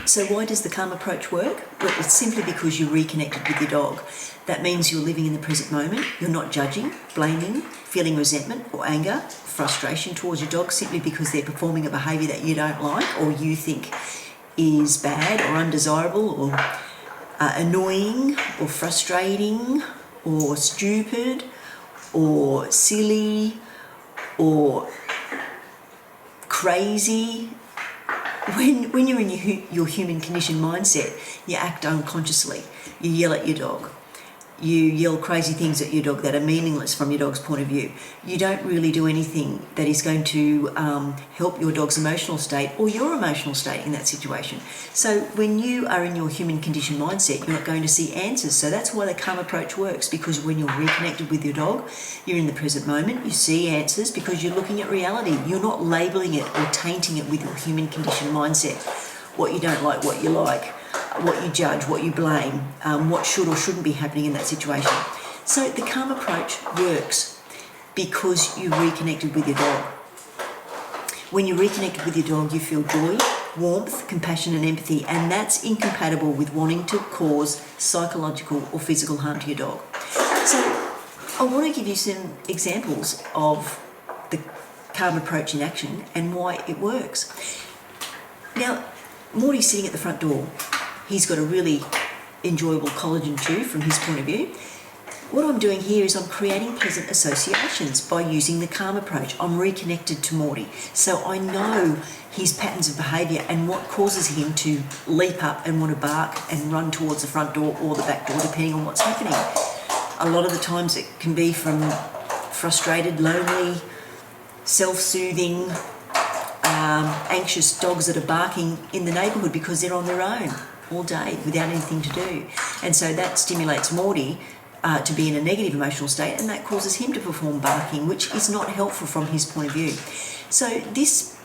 So why does the calm approach work? Well, it's simply because you're reconnected with your dog. That means you're living in the present moment. You're not judging, blaming, feeling resentment or anger, frustration towards your dog simply because they're performing a behaviour that you don't like or you think is bad or undesirable or annoying or frustrating or stupid or silly or crazy. When you're in your human conditioned mindset, you act unconsciously. You yell at your dog. You yell crazy things at your dog that are meaningless from your dog's point of view. You don't really do anything that is going to help your dog's emotional state or your emotional state in that situation. So when you are in your human conditioned mindset, you're not going to see answers. So that's why the calm approach works, because when you're reconnected with your dog, you're in the present moment, you see answers because you're looking at reality. You're not labelling it or tainting it with your human conditioned mindset. What you don't like, what you like, what you judge, what you blame, what should or shouldn't be happening in that situation. So the calm approach works because you reconnected with your dog. When you're reconnected with your dog, you feel joy, warmth, compassion and empathy, and that's incompatible with wanting to cause psychological or physical harm to your dog. So I want to give you some examples of the calm approach in action and why it works. Now, Morty's sitting at the front door. He's got a really enjoyable collagen chew from his point of view. What I'm doing here is I'm creating pleasant associations by using the calm approach. I'm reconnected to Morty, so I know his patterns of behaviour and what causes him to leap up and want to bark and run towards the front door or the back door, depending on what's happening. A lot of the times it can be from frustrated, lonely, self-soothing, anxious dogs that are barking in the neighbourhood because they're on their own all day without anything to do. And so that stimulates Morty to be in a negative emotional state, and that causes him to perform barking, which is not helpful from his point of view. So this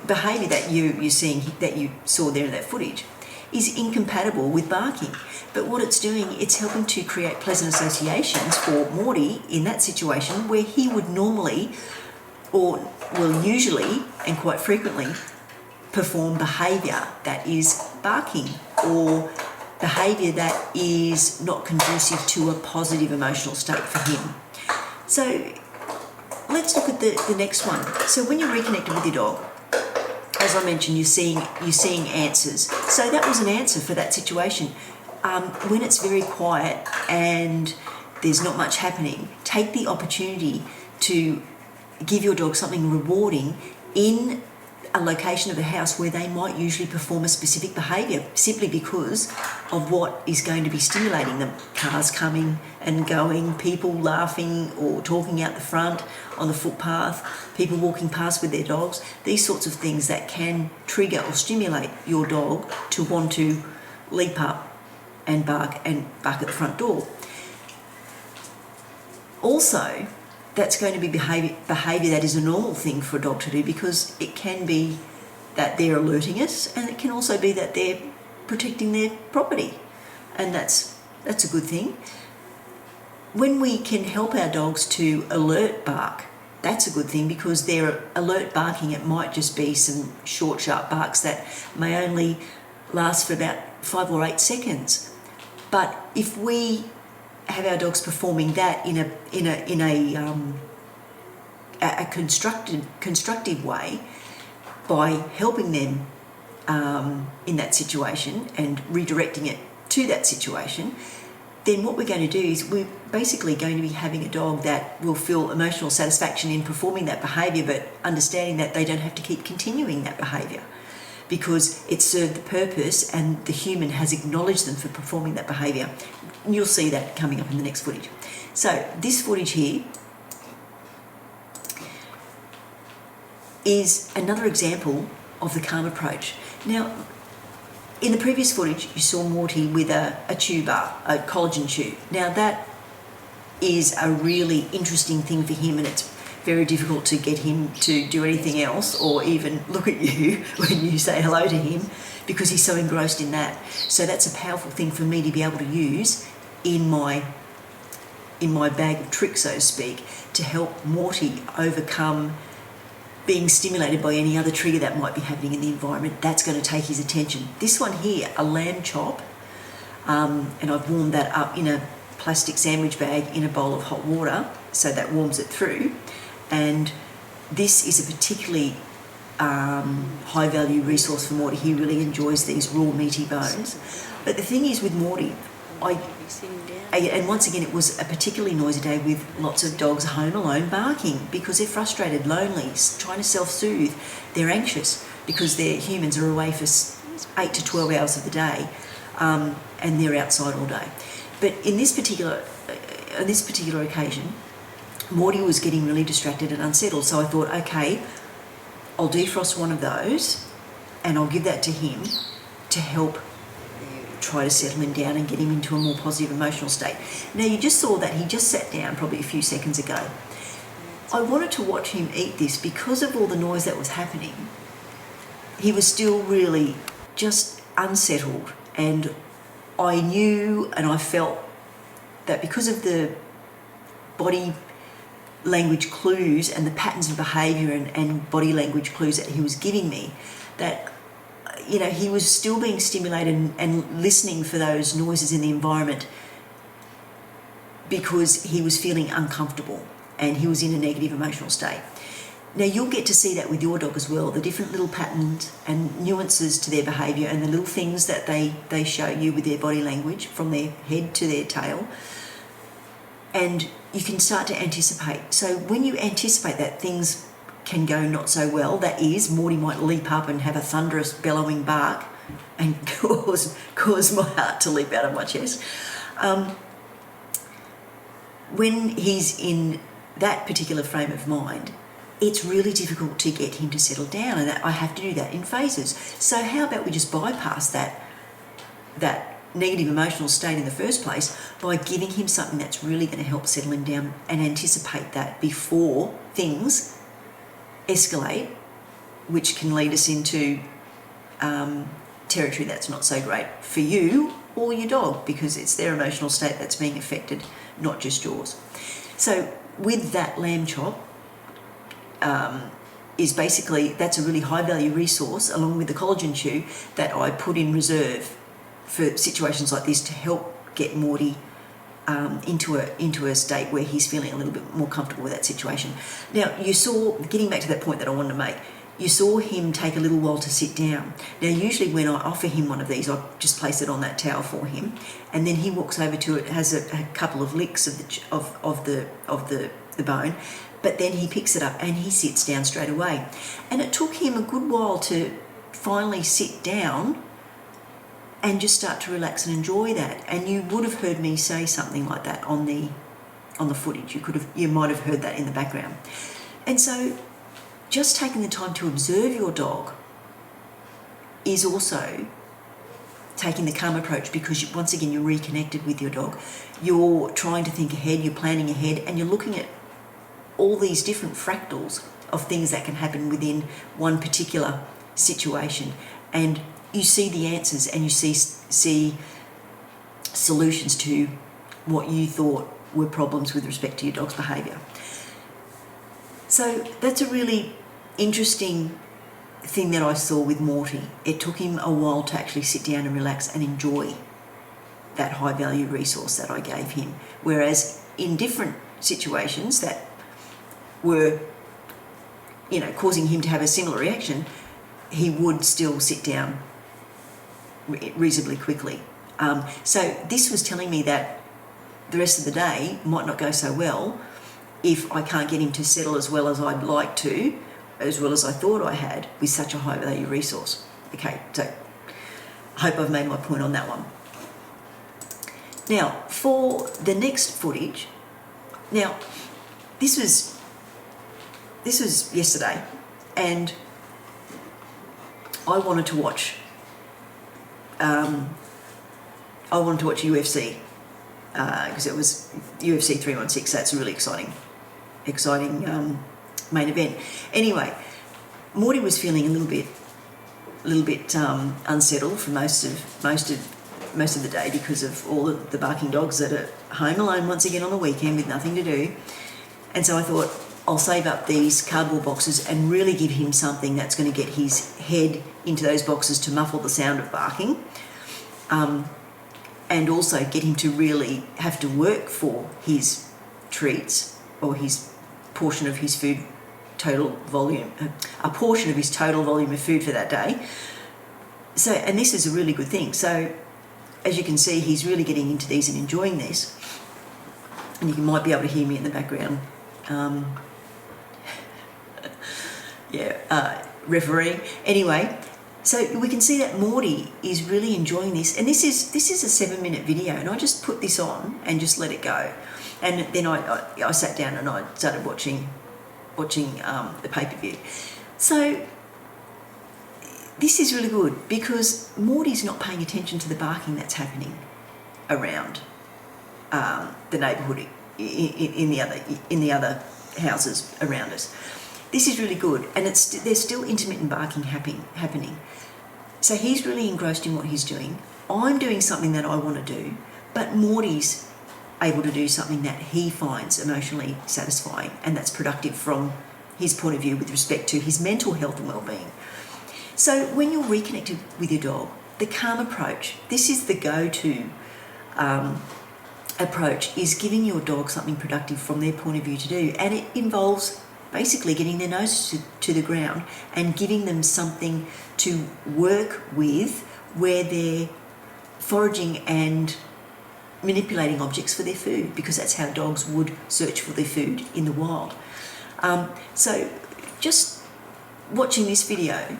behaviour that you're seeing, that you saw there in that footage, is incompatible with barking. But what it's doing, it's helping to create pleasant associations for Morty in that situation where he would normally, or will usually and quite frequently, perform behaviour that is barking or behaviour that is not conducive to a positive emotional state for him. So let's look at the next one. So when you're reconnected with your dog, as I mentioned, you're seeing answers. So that was an answer for that situation. When it's very quiet and there's not much happening, take the opportunity to give your dog something rewarding in a location of the house where they might usually perform a specific behaviour simply because of what is going to be stimulating them. Cars coming and going, people laughing or talking out the front on the footpath, people walking past with their dogs, these sorts of things that can trigger or stimulate your dog to want to leap up and bark at the front door. Also, that's going to be behaviour that is a normal thing for a dog to do, because it can be that they're alerting us, and it can also be that they're protecting their property, and that's a good thing. When we can help our dogs to alert bark, that's a good thing, because their alert barking, it might just be some short, sharp barks that may only last for about 5 or 8 seconds. But if we have our dogs performing that in a constructive way, by helping them in that situation and redirecting it to that situation, then what we're going to do is we're basically going to be having a dog that will feel emotional satisfaction in performing that behaviour, but understanding that they don't have to keep continuing that behaviour, because it served the purpose and the human has acknowledged them for performing that behaviour. And you'll see that coming up in the next footage. So this footage here is another example of the calm approach. Now, in the previous footage, you saw Morty with a chew bar, a collagen chew. Now that is a really interesting thing for him, and it's very difficult to get him to do anything else or even look at you when you say hello to him, because he's so engrossed in that. So that's a powerful thing for me to be able to use in my bag of tricks, so to speak, to help Morty overcome being stimulated by any other trigger that might be happening in the environment, that's going to take his attention. This one here, a lamb chop, and I've warmed that up in a plastic sandwich bag in a bowl of hot water, so that warms it through. And this is a particularly high value resource for Morty. He really enjoys these raw meaty bones. But the thing is with Morty, and once again, it was a particularly noisy day with lots of dogs home alone barking because they're frustrated, lonely, trying to self-soothe. They're anxious because their humans are away for 8 to 12 hours of the day, and they're outside all day. But in this particular occasion, Morty was getting really distracted and unsettled. So I thought, okay, I'll defrost one of those and I'll give that to him to help try to settle him down and get him into a more positive emotional state. Now, you just saw that he just sat down probably a few seconds ago. I wanted to watch him eat this because of all the noise that was happening. He was still really just unsettled, and I knew and I felt that because of the body language clues and the patterns of behaviour and body language clues that he was giving me, that he was still being stimulated and listening for those noises in the environment because he was feeling uncomfortable and he was in a negative emotional state. Now, you'll get to see that with your dog as well, the different little patterns and nuances to their behaviour and the little things that they show you with their body language from their head to their tail. And you can start to anticipate. So when you anticipate that, things can go not so well. That is, Morty might leap up and have a thunderous bellowing bark and cause my heart to leap out of my chest. When he's in that particular frame of mind, it's really difficult to get him to settle down, and I have to do that in phases. So how about we just bypass that negative emotional state in the first place by giving him something that's really going to help settle him down and anticipate that before things escalate, which can lead us into territory that's not so great for you or your dog, because it's their emotional state that's being affected, not just yours. So with that lamb chop, is basically, that's a really high value resource along with the collagen chew that I put in reserve for situations like this to help get Morty into a state where he's feeling a little bit more comfortable with that situation. Now, you saw, getting back to that point that I wanted to make, you saw him take a little while to sit down. Now, usually when I offer him one of these, I just place it on that towel for him, and then he walks over to it, has a couple of licks of the bone, but then he picks it up and he sits down straight away. And it took him a good while to finally sit down and just start to relax and enjoy that. And you would have heard me say something like that on the footage. You might have heard that in the background. And so just taking the time to observe your dog is also taking the calm approach, because once again, you're reconnected with your dog. You're trying to think ahead, you're planning ahead, and you're looking at all these different fractals of things that can happen within one particular situation. And you see the answers and you see solutions to what you thought were problems with respect to your dog's behaviour. So that's a really interesting thing that I saw with Morty. It took him a while to actually sit down and relax and enjoy that high value resource that I gave him. Whereas in different situations that were, causing him to have a similar reaction, he would still sit down reasonably quickly. So this was telling me that the rest of the day might not go so well if I can't get him to settle as well as I'd like to, as well as I thought I had, with such a high value resource. Okay, so I hope I've made my point on that one. Now, for the next footage, now this was yesterday, and I wanted to watch UFC because it was UFC 316. That's a really exciting main event. Anyway, Morty was feeling a little bit unsettled for most of the day because of all the barking dogs that are home alone once again on the weekend with nothing to do. And so I thought, I'll save up these cardboard boxes and really give him something that's going to get his head into those boxes to muffle the sound of barking, and also get him to really have to work for his treats or his portion of his food total volume, a portion of his total volume of food for that day. So, and this is a really good thing. So as you can see, he's really getting into these and enjoying this. And you might be able to hear me in the background. Refereeing. Anyway, so we can see that Morty is really enjoying this. And this is a 7-minute video, and I just put this on and just let it go. And then I sat down and I started watching the pay-per-view. So this is really good because Morty's not paying attention to the barking that's happening around the neighbourhood in the other houses around us. This is really good, and there's still intermittent barking happening. So he's really engrossed in what he's doing. I'm doing something that I want to do, but Morty's able to do something that he finds emotionally satisfying and that's productive from his point of view with respect to his mental health and well-being. So when you're reconnected with your dog, the calm approach, this is the go-to approach, is giving your dog something productive from their point of view to do. And it involves basically getting their nose to the ground and giving them something to work with where they're foraging and manipulating objects for their food, because that's how dogs would search for their food in the wild. So just watching this video,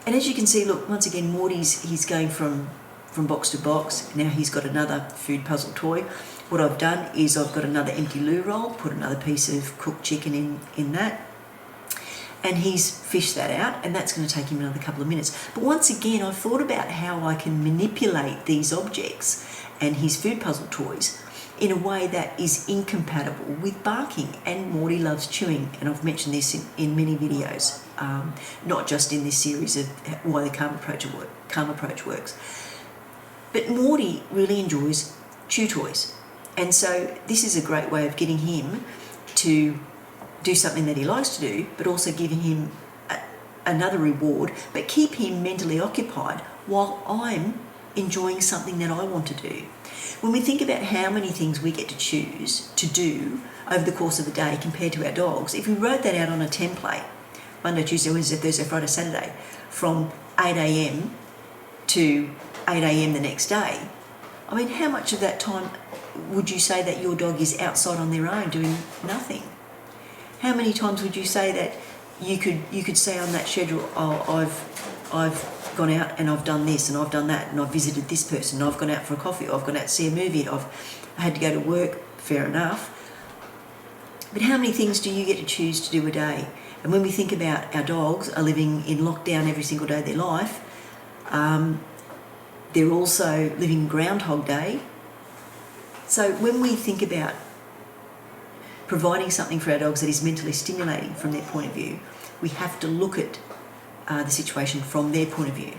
and as you can see, look, once again, he's going from box to box. Now he's got another food puzzle toy. What I've done is I've got another empty loo roll, put another piece of cooked chicken in that, and he's fished that out, and that's going to take him another couple of minutes. But once again, I've thought about how I can manipulate these objects and his food puzzle toys in a way that is incompatible with barking. And Morty loves chewing, and I've mentioned this in many videos, not just in this series of why the calm approach works. But Morty really enjoys chew toys, and so this is a great way of getting him to do something that he likes to do, but also giving him another reward, but keep him mentally occupied while I'm enjoying something that I want to do. When we think about how many things we get to choose to do over the course of a day compared to our dogs, if we wrote that out on a template, Monday, Tuesday, Wednesday, Thursday, Friday, Saturday, from 8 a.m. to 8 a.m. the next day, I mean, how much of that time would you say that your dog is outside on their own doing nothing? How many times would you say that you could say on that schedule, oh, I've gone out and I've done this and I've done that and I've visited this person, and I've gone out for a coffee, or I've gone out to see a movie, I had to go to work, fair enough. But how many things do you get to choose to do a day? And when we think about our dogs are living in lockdown every single day of their life, they're also living Groundhog Day. So when we think about providing something for our dogs that is mentally stimulating from their point of view, we have to look at the situation from their point of view.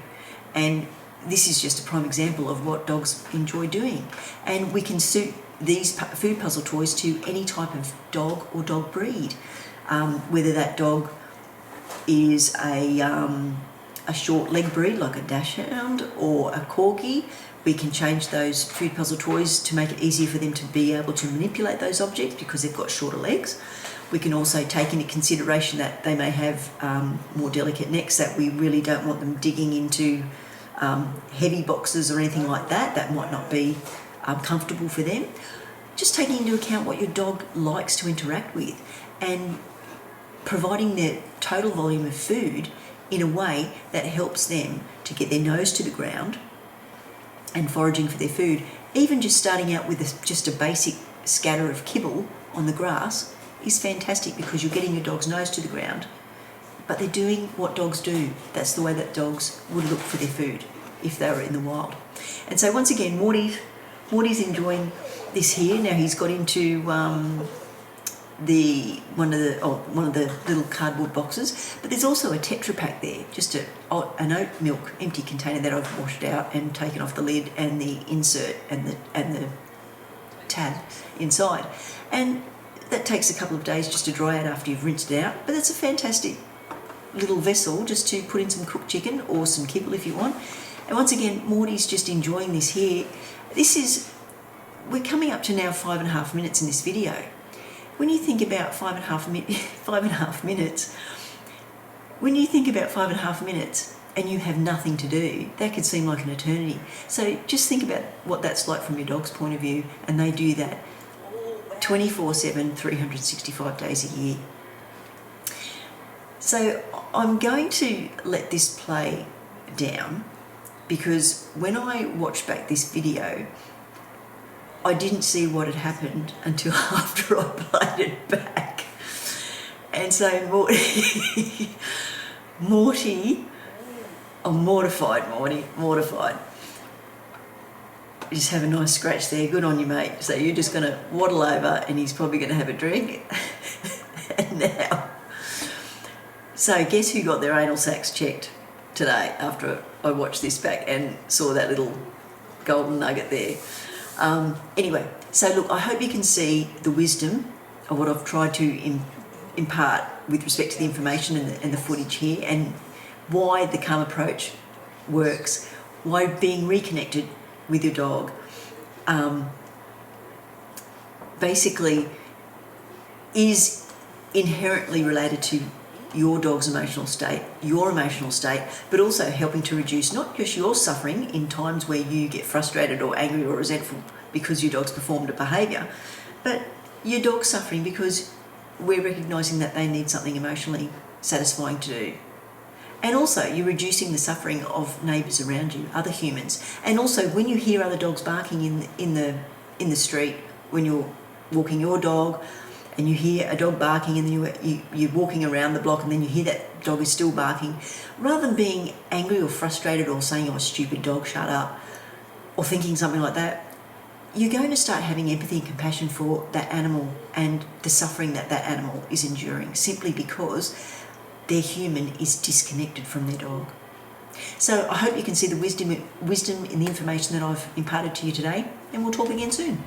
And this is just a prime example of what dogs enjoy doing. And we can suit these food puzzle toys to any type of dog or dog breed, whether that dog is a short leg breed like a dachshund or a corgi. We can change those food puzzle toys to make it easier for them to be able to manipulate those objects because they've got shorter legs. We can also take into consideration that they may have more delicate necks, that we really don't want them digging into heavy boxes or anything like that. That might not be comfortable for them. Just taking into account what your dog likes to interact with and providing the total volume of food in a way that helps them to get their nose to the ground and foraging for their food. Even just starting out with just a basic scatter of kibble on the grass is fantastic, because you're getting your dog's nose to the ground, but they're doing what dogs do. That's the way that dogs would look for their food if they were in the wild. And so once again, Morty's enjoying this here. Now he's got into one of the little cardboard boxes, but there's also a Tetra Pak there, just an oat milk empty container that I've washed out and taken off the lid and the insert and the tab inside. And that takes a couple of days just to dry out after you've rinsed it out, but that's a fantastic little vessel just to put in some cooked chicken or some kibble if you want. And once again, Morty's just enjoying this here. We're coming up to now 5.5 minutes in this video. When you think about 5.5 minutes, when you think about 5.5 minutes and you have nothing to do, that could seem like an eternity. So just think about what that's like from your dog's point of view, and they do that 24/7, 365 days a year. So I'm going to let this play down, because when I watched back this video, I didn't see what had happened until after I played it back. And so Morty, I'm mortified, mortified. You just have a nice scratch there, good on you, mate. So you're just going to waddle over and he's probably going to have a drink. And now, so guess who got their anal sacs checked today after I watched this back and saw that little golden nugget there. Anyway, so look, I hope you can see the wisdom of what I've tried to impart with respect to the information and the footage here, and why the calm approach works, why being reconnected with your dog basically is inherently related to your dog's emotional state, your emotional state, but also helping to reduce not just your suffering in times where you get frustrated or angry or resentful because your dog's performed a behaviour, but your dog's suffering because we're recognising that they need something emotionally satisfying to do. And also you're reducing the suffering of neighbours around you, other humans. And also when you hear other dogs barking in the street, when you're walking your dog, and you hear a dog barking, and then you're walking around the block and then you hear that dog is still barking, rather than being angry or frustrated or saying, "Oh, stupid dog, shut up," or thinking something like that, you're going to start having empathy and compassion for that animal and the suffering that that animal is enduring, simply because their human is disconnected from their dog. So I hope you can see the wisdom in the information that I've imparted to you today, and we'll talk again soon.